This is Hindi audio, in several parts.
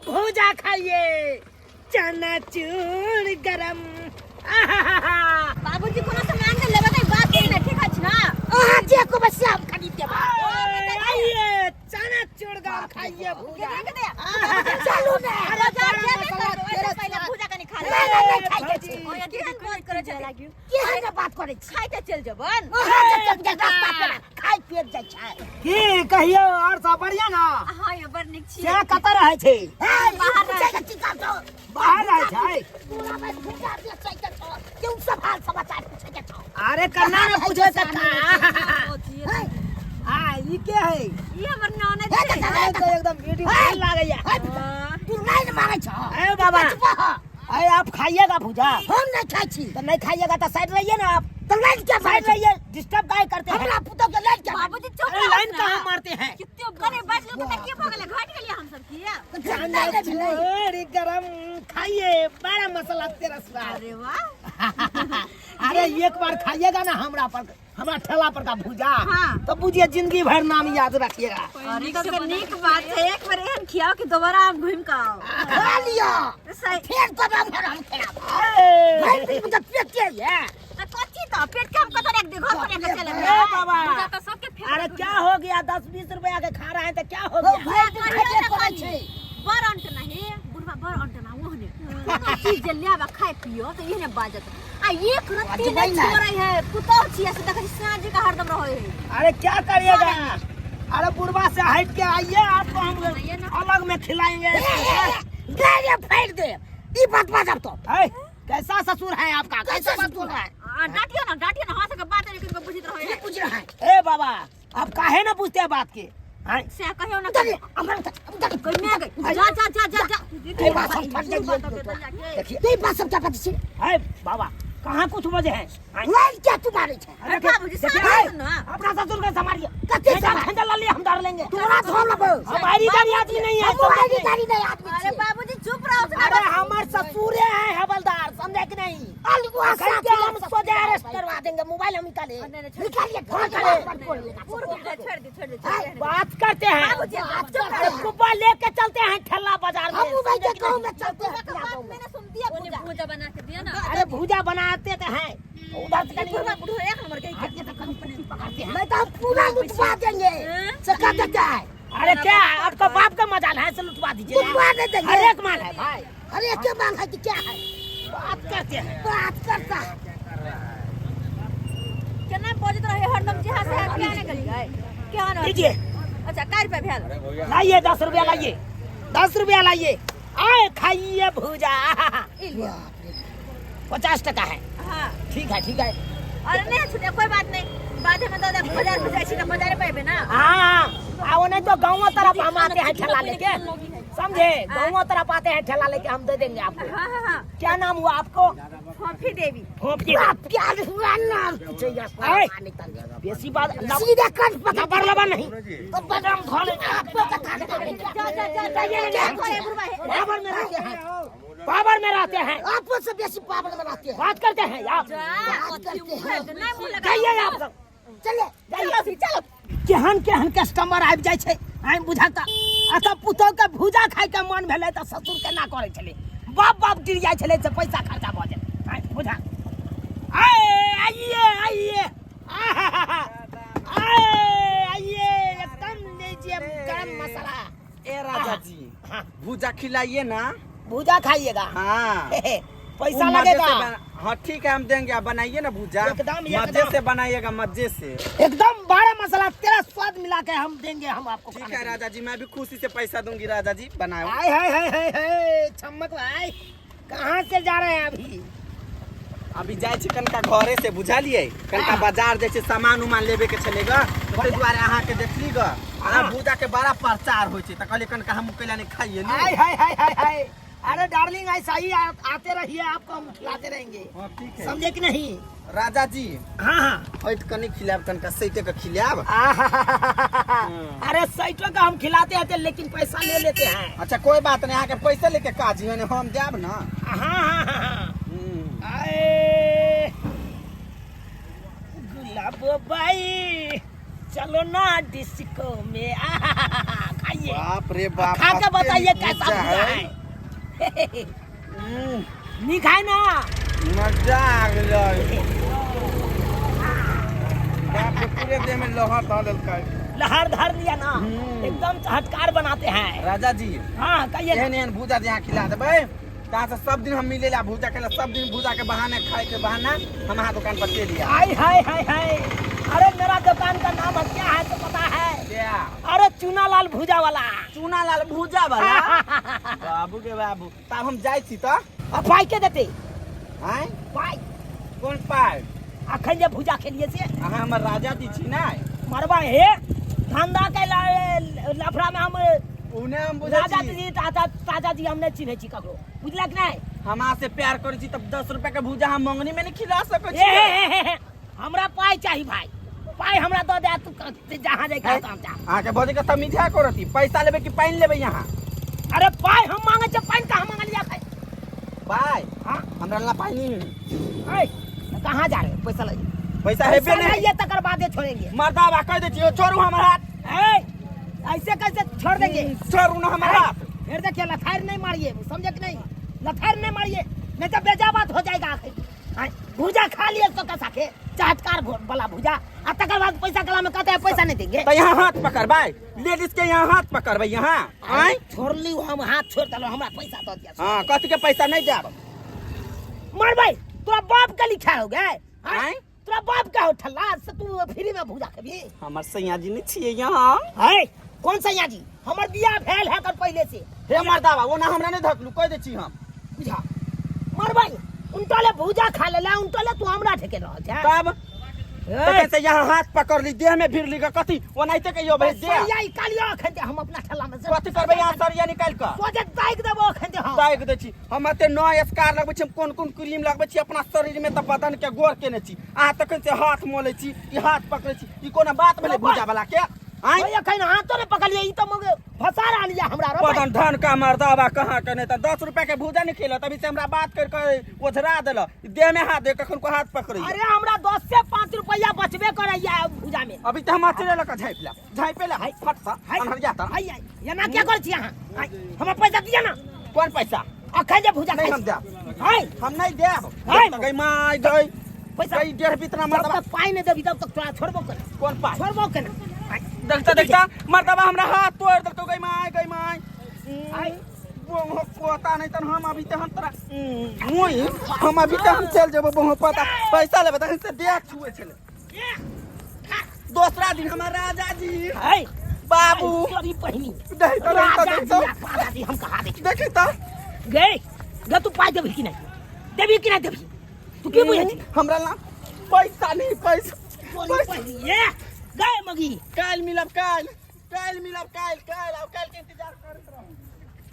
भूजा खाइए, चनाचूर गरम। बाबूजी कोनो सामान दे लेबे त बात नहीं ना ठीक अछि ना। जे को बस हम खरीद के आइए चनाचूर गरम खाइए भूजा। चलो ना अरे जा पहले भूजा कनी खा ले। नहीं खाइ के छी। ओ यदि हम बात करे छै लागियो के है बात करे छी। खाइ के चल जबन। खाइ पेट जाय छै। की कहियो और सब बढ़िया ना। हां ये बड़ निक छी। से कत रहै छै। बाहर रहै छै की का तो बाहर रहै छै। पूरा में भूजा के छै के छ। क्यों सब हाल समाचार पूछे के छ। अरे करना ना पूछे त हां ई के है। ई हमर ननद छै। तो एकदम ब्यूटीफुल लागैया। तू नहीं मारै छ। ए बाबा अरे आप खाइएगा भूजा। हम नहीं खाई छी। तो नहीं खाइएगा तो साइड रहिए ना आप। तो लाइन क्या साइड रहिए। डिस्टर्ब काहे करते हैं। हमरा पुतो के लाइन क्या। बाबूजी चुप रहो। लाइन कहां मारते हैं। कित्ते करे बैठ लो त के भ गेले घट गेलिए हम सब किया। अरे गरम खाइए बड़ा मसाला तेरा स्वाद। अरे वाह। अरे एक बार खाइएगा ना हमरा ठेला पर का भूजा। हाँ। तो बुझिए जिंदगी भर नाम याद रखिएगा। अरे तो नीक बात है एक बार एहन खियाओ कि दोबारा हम घूम के आओ। खा लियो सही फिर तो हम खराब भाई मुझे पेट के है। तो कच्ची तो पेट के हम कत रख दे घर पर लेके चले। ए बाबा पूजा तो सबके फेर। अरे क्या हो गया 10-20 रुपया के खा रहे हैं तो क्या हो गया। बर अंट नहीं बुढ़वा बर अंट ना ओहने चीज जे लेबा खाए पियो तो इहने बाजत आ एक रत्ती नहीं छोड़ै है पुतो छिया से देखै साँझ का हरदम रहै है। अरे क्या करिएगा। अरे बुढ़वा से हट के आइए आपको हम अलग में खिलाएंगे। गाड़ी फेंक दे ई बात बाजब तो कैसा ससुर है आपका। कैसा ससुर है। डांटियो ना हाथ के बात लेकिन बुझित रहै है। पूछ रहा है। ए बाबा आप काहे ना पूछते हैं बात के। से कहियो ना कहियो कन्या गई जा देखिए ये बात सब क्या पता है। ए बाबा कहां कुछ बजे हैं। लाइन क्या तू मारे छे। अरे बाबूजी साथ ना अपना ससुर के संभालिए। कते से हैंडल ला लिए हम डाल लेंगे। तोरा धोल लब हमारी गाड़ी आदमी नहीं है। हमारी गाड़ी नहीं आदमी। अरे बाबूजी चुप रहो। अरे हमार ससुर है हवलदार समझे कि नहीं। अलगुआ के हम सोचे अरेस्ट करवा देंगे। मोबाइल हम निकालिए छोड़ दे। बात करते हैं कुप्पा लेके चलते हैं ठेला बाजार में। गाँव में चलते हैं। मैंने सुन दिया भूजा बना के दिया ना। अरे भूजा बनाते तो हैं उधर से बुढ़वा बुढ़वा एक नंबर के पकड़ते हैं। मैं तो पूरा लुटवा देंगे। सका देता है। अरे क्या आपका बाप का मजाल है से लुटवा दीजिए। लुटवा दे देंगे। हर एक माल है भाई। हर एक के माल है कि क्या है। बात करते हैं। बात करता है। केना बजत रहे हरदम जहां से क्या ने गली गए क्या ना लीजिए। अच्छा काय रुपया भेल लाइए 10 रुपया लाइए 10 रुपया लाइए। आए खाइए भूजा 50 टका है। हां ठीक है। अरे नहीं छुटे कोई बात नहीं बाद में दादा बाजार में जाई छी ना बाजार पे ना। हां आओ नहीं तो गांव तरफ हम आते हैं ठेला लेके समझे। गांव तरफ आते हैं ठेला लेके हम दे देंगे आपको। हां क्या नाम हुआ आपको। फोफी देवी। फोफी प्यार हुआ नाम बेसी बात सीधा काट पकड़ पर लबा नहीं तो बदम धोले आपको कथा पावर में रहते हैं। आपको से बेसी पावर में रहते हैं। बात करते हैं आप जाइए आप सब चले चलो केहन कस्टमर आबि जाय छै। हम बुझाता अच्छा पुतो के भूजा खाय के मन भेलै त ससुर के ना करे छले। बाप डिर जाय छले से पैसा खर्चा भ जाय बुझा। आइए एकदम लीजिए गरम मसाला। ए राजा जी भूजा खिलाइए ना। भूजा खाइएगा। हाँ पैसा लगेगा। हाँ ठीक है हम देंगे। आप बनाइए ना भूजा एकदम मजे से बनाइएगा मजे से। एकदम बड़ा मसाला तेरा स्वाद मिला के हम देंगे हम आपको। ठीक है राजा जी मैं भी खुशी से पैसा दूंगी राजा जी बनाओ। हाय चमक भाई कहाँ से जा रहे हैं अभी जाए छी कनका घरे से बुझा लिए कनका बाजार जाए सामान उमान लेबे के चलेगा तो द्वारे अहाँ के देखली ग भूजा के बड़ा प्रचार होय छै त कहले कनका हम केला नहीं खाइए ना। हाय अरे डार्लिंग ऐसा ही आते रहिए आपको हम खिलाते रहेंगे। ठीक है समझे कि नहीं राजा जी। हाँ हट कनी खिलाब कनका सैटे का खिलाब। अरे सैटो का हम खिलाते हैं लेकिन पैसा ले लेते हैं। अच्छा कोई बात नहीं आके पैसा लेके काजी हम देब ना। हाँ गुलाब भाई चलो ना डिस्को में खाइए। बाप रे बाप, खा के बताइए मस्त कैसा भुजा भुजा है। है। नहीं खाए ना मजा आ गया। बाप रे, पूरे देह में लहर धर लेलकै। लहर धर लिया ना, एकदम चहटकार बनाते हैं। राजा जी हाँ कहिए ना। एहन भुजा यहाँ खिला देबै कहाँ से सब दिन हम मिलेला भुजा के सब दिन भुजा के बहाने खाए के बहाना हम यहाँ दुकान पर चल लिया। हाय हाय हाय हाय, अरे मेरा दुकान का नाम है क्या है तो पता है? क्या? अरे चूनालाल भुजा वाला। चूनालाल भुजा वाला? बाबू के बाबू, तब हम जाए छी तो अब पाई के देते? आय पाई कोन पाय? अखन जे भुजा खेलिए से अहाँ हमर राजा जी छी ना। मरबा हे धंधा के लफड़ा में हम उने हम बुझै राजा छी। जी ताजा जी हम नहीं चिन्हे छी ककरो, बुझलक नहीं? हमरा से प्यार करै छी तब 10 रुपया के भुजा हम मंगनी में नहीं खिला सकै ए, छी। हे, हे, हमरा पाई चाहिए भाई, पाई हमरा दो दे, तू जहाँ जाए काम जा। अहाँ के बजे के तमीजा करती, पैसा लेबे कि पानी लेबे यहाँ? अरे पाई हम मांगे छे, पाई कहाँ मांग लिया भाई? पाई? हाँ हमरा ला पाई नहीं है। ए, कहाँ जा रहे पैसा लगे? पैसा हेबे नहीं। ये तकर बादे छोड़ेंगे। मर्दावा कह दे छियो छोड़ू हमर हाथ। ए, ऐसे कैसे छोड़ देंगे? छोड़ू ना हमर हाथ। फिर देखिए लथार नहीं मारिए, समझे कि नहीं? लथार नहीं मारिए, नहीं तो बेजाबात हो जाएगा आखिर। भुजा खा लिए तो कैसा खे चाटकार वाला भुजा, और तकर बाद पैसा कला में कहते हैं पैसा नहीं देंगे। तो यहाँ हाथ पकड़ भाई, लेडीज के यहाँ हाथ पकड़ भाई यहाँ। आय छोड़ ली हम हाथ छोड़ दलो, हमरा पैसा दो दिया। हाँ कथी के पैसा नहीं देब? मर भाई तोरा बाप के लिखा हो गए? आय तोरा बाप का हो ठल्ला से तू फ्री में भुजा खबी? हमर सैया जी नहीं छिए यहाँ। है कौन सैया जी? हमर बियाह भेल है कर पहले से। हे मर्दावा वो ना हमरा नहीं धकलू, कह दे छी हम। बुझा मर भाई उनटले भुजा खा लेला, उनटले तू हमरा ठेके रह जा। तब तो कैसे यहाँ हाथ पकड़ ली, देह में भीड़ ली कथी ओनाइते कहियो भेज दे। सरिया निकालियो अखन हम अपना ठल्ला में से। कथी करबे यहाँ सरिया निकाल के? सोजे दाग देबो अखन हम। दाग दे छी हम एते नया स्कार लगबै छी, कोन कोन क्रीम लगबै छी अपना शरीर में, त बदन के गोर केने छी। अहाँ त कैसे हाथ मोले छी, ई हाथ पकड़े छी, ई कोना बात भेलै भुजा वाला के? आय ओए अखन हाथो ने पकड़ लिए, ई तो मगे फसा रहा लिया हमरा रे। पदन धन का मर्दावा कहाँ के नहीं, त 10 रुपया के भुजा नहीं खेलो, तभी से हमरा बात कर के ओझरा देल। देह में हाथ दे कखन को हाथ पकड़े। अरे हमरा 10 से 5 रुपया बचबे करैया भुजा में। अभी त हम अचले लक झाइपला झाइपेला हाय फट सा अनहर जाता। हाय ये ना क्या कर छी अहाँ? हमरा पैसा दिया ना। कौन पैसा? अखन जे भुजा नहीं खाई हम देब, हाय हम नहीं देब। हाय। त गई माय गई पैसा गई डेढ़ बितना जब मर्दावा। तक पाई नहीं देबी तब तक तोरा छोड़बो कर। कौन पाई? छोड़बो कर। देखता देखता मर्दावा हमरा हाथ तोड़ दे तो गई माय गई माय। हाय वो पता नहीं तन हम अभी ते हम तोरा मुई हम अभी ते हम चल जेबो बहु पता पैसा लेबे त से दे छुए छले। दूसरा दिन हमारा राजा जी हाय बाबू तोरी पहिनी दे तो राजा देखता जी पादा जी हम कहा दे देखे तो गए ग तू पाई देबी कि नहीं? देबी कि नहीं देबी? तू की बुझे छी? हमरा ना पैसा नहीं पैसा तोरी पहिनी ये गए मगी काल मिलब काल मिलब काल अब काल के इंतजार करत रहू।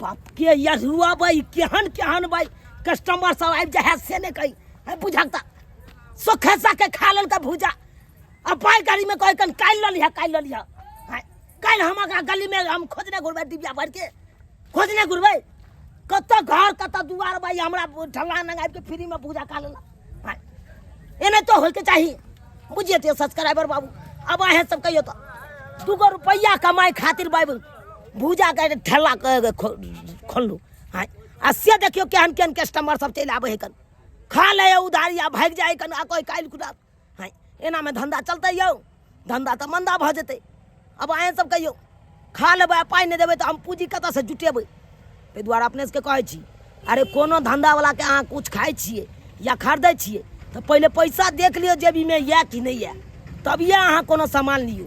बाप के यजुआ भाई केहन केहन भाई कस्टमर सब आबि जाए से नहीं कही है बुझाता सोखे साके खा लेल का भुजा। अब पाई गाड़ी में कह कन काल ल लिया काल हम गली में हम खोजने घुरबे डिबिया भर के खोजने घुरबे कत घर कत दुआर भाई हमरा ठल्ला नंग आबि के फ्री में भुजा खा लेला। एने तो होल के चाहिए बुझिए थे सब्सक्राइबर बाबू। अब आहे सब कहियो तो 2 रुपया कमाई खातिर बाबू भुजा के ठेला खोलू। हाँ आ से देखियो केहन केहन कस्टमर सब चल आबे कन खा ले उधारी आ भाग जाए कन आ कोई काल खुदा। हाँ एना में धंधा चलते यौ, धंधा तो मंदा भ जेते। अब आए सब कहियो खा लेबै पाई नहीं देबै तो हम पूंजी कतऽ से जुटेबै? ताहि दुआरे अपने से कहै छी अरे कोनो धंधा वाला के अहाँ कुछ खाइ छियै या खरीदै छियै तो पहले पैसा देख लियो जेबी में या कि नहीं है, तभिए अहाँ कोनो सामान लियो।